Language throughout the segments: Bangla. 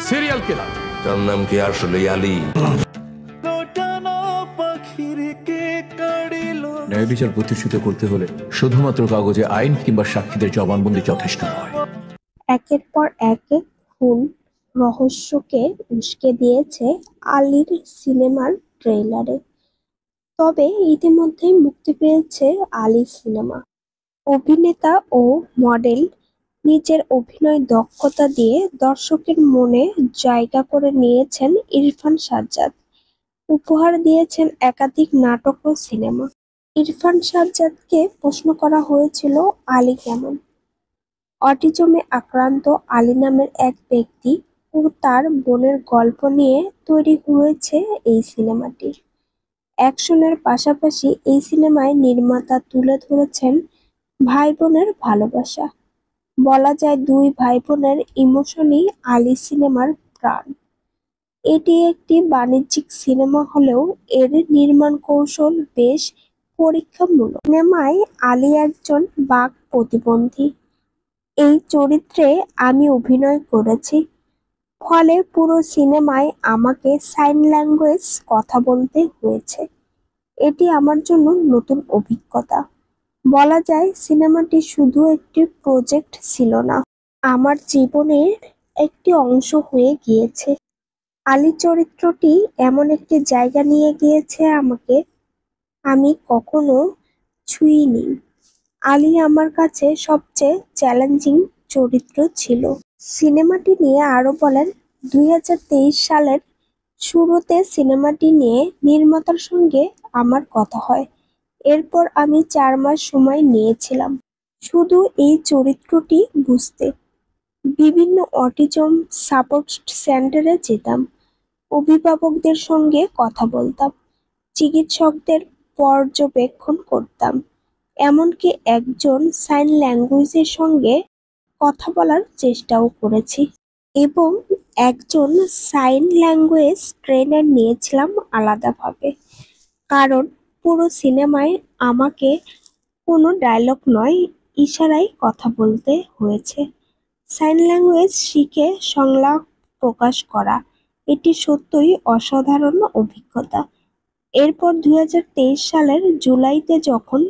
Serial killer. তার নাম কি আসলে আলী? ন্যায় বিচার প্রতিষ্ঠিত করতে হলে শুধুমাত্র কাগজে আইন কিংবা সাক্ষীদের জবানবন্দি যথেষ্ট নয়। একের পর এক খুন রহস্যকে উস্কে দিয়েছে আলীর সিনেমার ট্রেইলারে। তবে ইতিমধ্যেই মুক্তি পেয়েছে আলী সিনেমা। অভিনেতা ও মডেল নিজের অভিনয় দক্ষতা দিয়ে দর্শকের মনে জায়গা করে নিয়েছেন ইরফান সাজ্জাদ। উপহার দিয়েছেন একাধিক নাটক ও সিনেমা। ইরফান সাজ্জাদকে প্রশ্ন করা হয়েছিল আলী কেমন। অটিজমে আক্রান্ত আলী নামের এক ব্যক্তি ও তার বোনের গল্প নিয়ে তৈরি হয়েছে এই সিনেমাটি। অ্যাকশনের পাশাপাশি এই সিনেমায় নির্মাতা তুলে ধরেছেন ভাই বোনের ভালোবাসা। বলা যায় দুই ভাই বোনের ইমোশনই আলী সিনেমার প্রাণ। এটি একটি বাণিজ্যিক সিনেমা হলেও এর নির্মাণ কৌশল বেশ পরীক্ষামূলক। সিনেমায় আলী একজন বাক প্রতিবন্ধী। এই চরিত্রে আমি অভিনয় করেছি, ফলে পুরো সিনেমায় আমাকে সাইন ল্যাঙ্গুয়েজ কথা বলতে হয়েছে। এটি আমার জন্য নতুন অভিজ্ঞতা। বলা যায় সিনেমাটি শুধু একটি প্রজেক্ট ছিল না, আমার জীবনের একটি অংশ হয়ে গিয়েছে। আলী চরিত্রটি এমন একটি জায়গা নিয়ে গিয়েছে আমাকে, আমি কখনো ছুঁইনি। আলী আমার কাছে সবচেয়ে চ্যালেঞ্জিং চরিত্র ছিল। সিনেমাটি নিয়ে আরো বলেন, 2023 সালের শুরুতে সিনেমাটি নিয়ে নির্মাতার সঙ্গে আমার কথা হয়। এরপর আমি 4 মাস সময় নিয়েছিলাম শুধু এই চরিত্রটি বুঝতে। বিভিন্ন অটিজম সাপোর্ট সেন্টারে যেতাম, অভিভাবকদের সঙ্গে কথা বলতাম, চিকিৎসকদের পর্যবেক্ষণ করতাম, এমনকি একজন সাইন ল্যাঙ্গুয়েজের সঙ্গে কথা বলার চেষ্টাও করেছি এবং একজন সাইন ল্যাঙ্গুয়েজ ট্রেনার নিয়েছিলাম আলাদাভাবে। কারণ পুরো সিনেমায় আমাকে কোনো ডায়লগ নয়, ইশারায় কথা বলতে হয়েছে। সাইন ল্যাঙ্গুয়েজ শিখে সংলাপ প্রকাশ করা, এটি সত্যই অসাধারণ অভিজ্ঞতা। এরপর 2023 সালের জুলাইতে যখন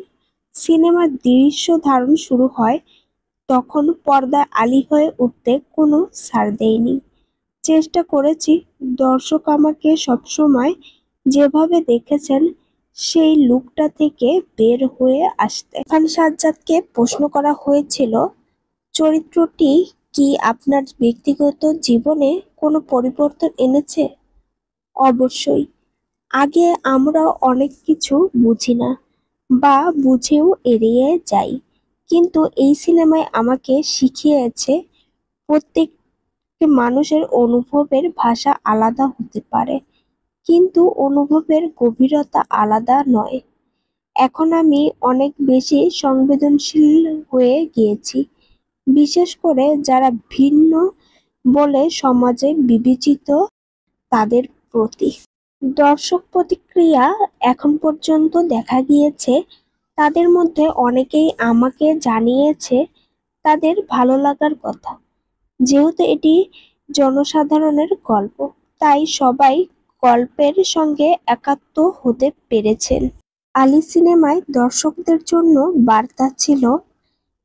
সিনেমার দৃশ্য ধারণ শুরু হয়, তখন পর্দায় আলী হয়ে উঠতে কোনো ছাড় দেইনি। চেষ্টা করেছি দর্শক আমাকে সবসময় যেভাবে দেখেছেন সেই লুকটা থেকে বের হয়ে আসতে। ইরফান সাজ্জাদকে প্রশ্ন করা হয়েছিল, চরিত্রটি কি আপনার ব্যক্তিগত জীবনে কোনো পরিবর্তন এনেছে? অবশ্যই। আগে আমরা অনেক কিছু বুঝি না বা বুঝেও এড়িয়ে যাই, কিন্তু এই সিনেমায় আমাকে শিখিয়েছে প্রত্যেক মানুষের অনুভবের ভাষা আলাদা হতে পারে, কিন্তু অনুভবের গভীরতা আলাদা নয়। এখন আমি অনেক বেশি সংবেদনশীল হয়ে গিয়েছি, বিশেষ করে যারা ভিন্ন বলে সমাজে বিবেচিত তাদের প্রতি। দর্শক প্রতিক্রিয়া এখন পর্যন্ত দেখা গিয়েছে, তাদের মধ্যে অনেকেই আমাকে জানিয়েছে তাদের ভালো লাগার কথা। যেহেতু এটি জনসাধারণের গল্প, তাই সবাই গল্পের সঙ্গে একাত্ম হতে পেরেছেন। আলী সিনেমায় দর্শকদের জন্য বার্তা ছিল,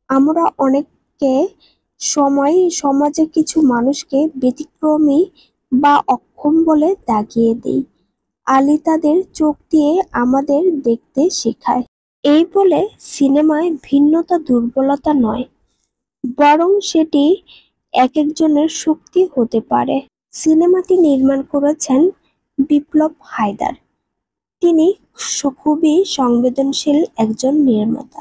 আমরা অনেকে সময় সমাজে কিছু মানুষকে ব্যতিক্রমী বা অক্ষম বলে দাগিয়ে দিই। আলী তাদের চোখ দিয়ে আমাদের দেখতে শেখায়। এই বলে সিনেমায় ভিন্নতা দুর্বলতা নয়, বরং সেটি একেকজনের শক্তি হতে পারে। সিনেমাটি নির্মাণ করেছেন বিপ্লব হায়দার। তিনি খুবই সংবেদনশীল একজন নির্মাতা।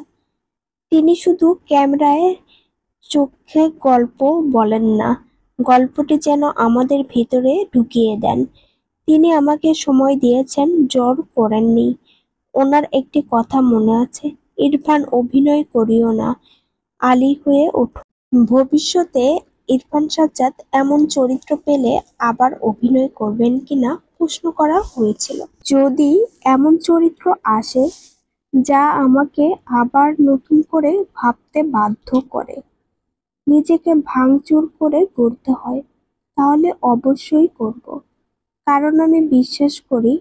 তিনি শুধু ক্যামেরায় চোখে গল্প বলেন না, গল্পটি যেন আমাদের ভিতরে ঢুকিয়ে দেন। তিনি আমাকে সময় দিয়েছেন, জোর করেননি। ওনার একটি কথা মনে আছে, ইরফান অভিনয় করিও না, আলী হয়ে ওঠো। ভবিষ্যতে ইরফান সাজ্জাদ এমন চরিত্র পেলে আবার অভিনয় করবেন কিনা প্রশ্ন করা হয়েছিল। যদি এমন চরিত্র আসে যা আমাকে আবার নতুন করে ভাবতে বাধ্য করে, নিজেকে ভাঙচুর করে গড়তে হয়, তাহলে অবশ্যই করব। কারণ আমি বিশ্বাস করি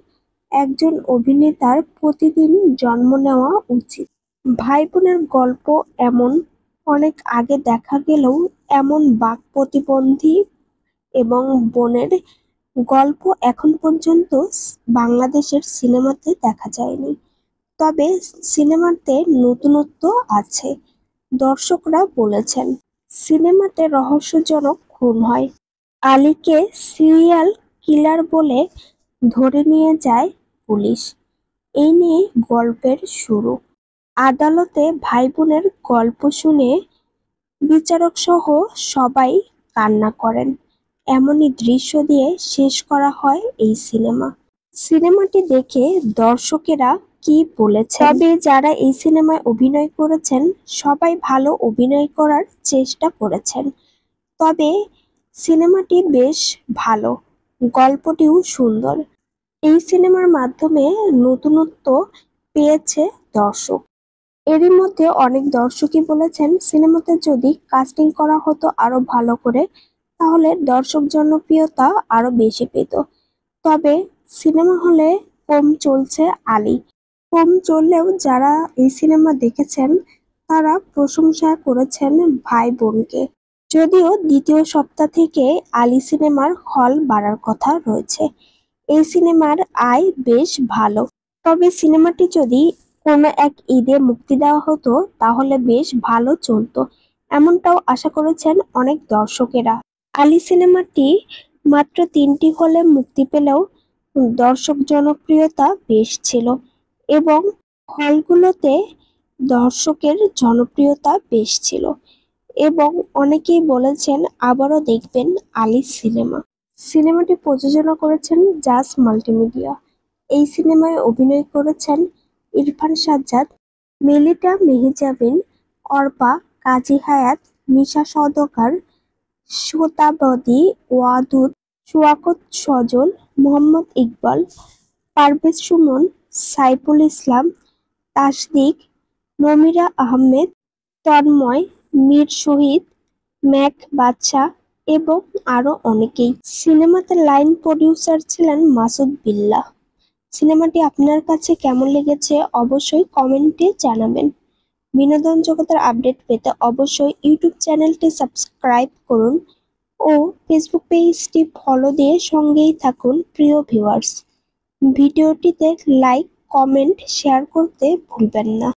একজন অভিনেতার প্রতিদিন জন্ম নেওয়া উচিত। ভাই বোনের গল্প এমন, অনেক আগে দেখা গেলেও এমন বাক প্রতিবন্ধী এবং বোনের গল্প এখন পর্যন্ত বাংলাদেশের সিনেমাতে দেখা যায়নি। তবে সিনেমাতে নতুনত্ব আছে। দর্শকরা বলেছেন সিনেমাতে রহস্যজনক খুন হয়, আলীকে সিরিয়াল কিলার বলে ধরে নিয়ে যায় পুলিশ। এই নিয়ে গল্পের শুরু। আদালতে ভাই বোনের গল্প শুনে বিচারক সহ সবাই কান্না করেন। এমনই দৃশ্য দিয়ে শেষ করা হয় এই সিনেমা। সিনেমাটি দেখে দর্শকেরা কি বলেছেন? তবে যারা এই সিনেমায় অভিনয় করেছেন সবাই ভালো অভিনয় করার চেষ্টা করেছেন। তবে সিনেমাটি বেশ ভালো, গল্পটিও সুন্দর। এই সিনেমার মাধ্যমে নতুনত্ব পেয়েছে দর্শক। এরই মধ্যে অনেক দর্শকই বলেছেন সিনেমাতে যদি কাস্টিং করা হতো আরো ভালো করে, তাহলে দর্শক জনপ্রিয়তা আরো বেশি পেত। তবে সিনেমা হলে কম চলছে আলী। কম চললেও যারা এই সিনেমা দেখেছেন তারা প্রশংসা করেছেন ভাই বোনকে। যদিও দ্বিতীয় সপ্তাহ থেকে আলী সিনেমার হল বাড়ার কথা রয়েছে। এই সিনেমার আয় বেশ ভালো। তবে সিনেমাটি যদি কোনো এক ঈদে মুক্তি দেওয়া হতো তাহলে বেশ ভালো চলতো, এমনটাও আশা করেছেন অনেক দর্শকেরা। আলী সিনেমাটি মাত্র 3টি হলে মুক্তি পেলেও দর্শক জনপ্রিয়তা বেশ ছিল এবং হলগুলোতে দর্শকের জনপ্রিয়তা বেশ ছিল এবং অনেকেই বলেছেন আবারও দেখবেন আলী সিনেমা। সিনেমাটি প্রযোজনা করেছেন জাজ মাল্টিমিডিয়া। এই সিনেমায় অভিনয় করেছেন ইরফান সাজ্জাদ, মেলিটা মেহজাবিন, অর্পা, কাজী হায়াত, মিশা সওদাগর, শতাবদী ওয়াদুদ, শওকত সজল, মোহাম্মদ ইকবাল, পারভেজ সুমন, সাইফুল ইসলাম, তাসদিক, নমিরা আহমেদ, তন্ময়, মীর শহীদ, ম্যাক বাদশা এবং আরো অনেকেই। সিনেমাতে লাইন প্রডিউসার ছিলেন মাসুদ বিল্লাহ। সিনেমাটি আপনার কাছে কেমন লেগেছে অবশ্যই কমেন্টে জানাবেন। বিনোদন জগতের আপডেট পেতে অবশ্যই ইউটিউব চ্যানেলটি সাবস্ক্রাইব করুন ও ফেসবুক পেজটি ফলো দিয়ে সঙ্গেই থাকুন প্রিয় ভিউয়ার্স। ভিডিওটিতে লাইক, কমেন্ট, শেয়ার করতে ভুলবেন না।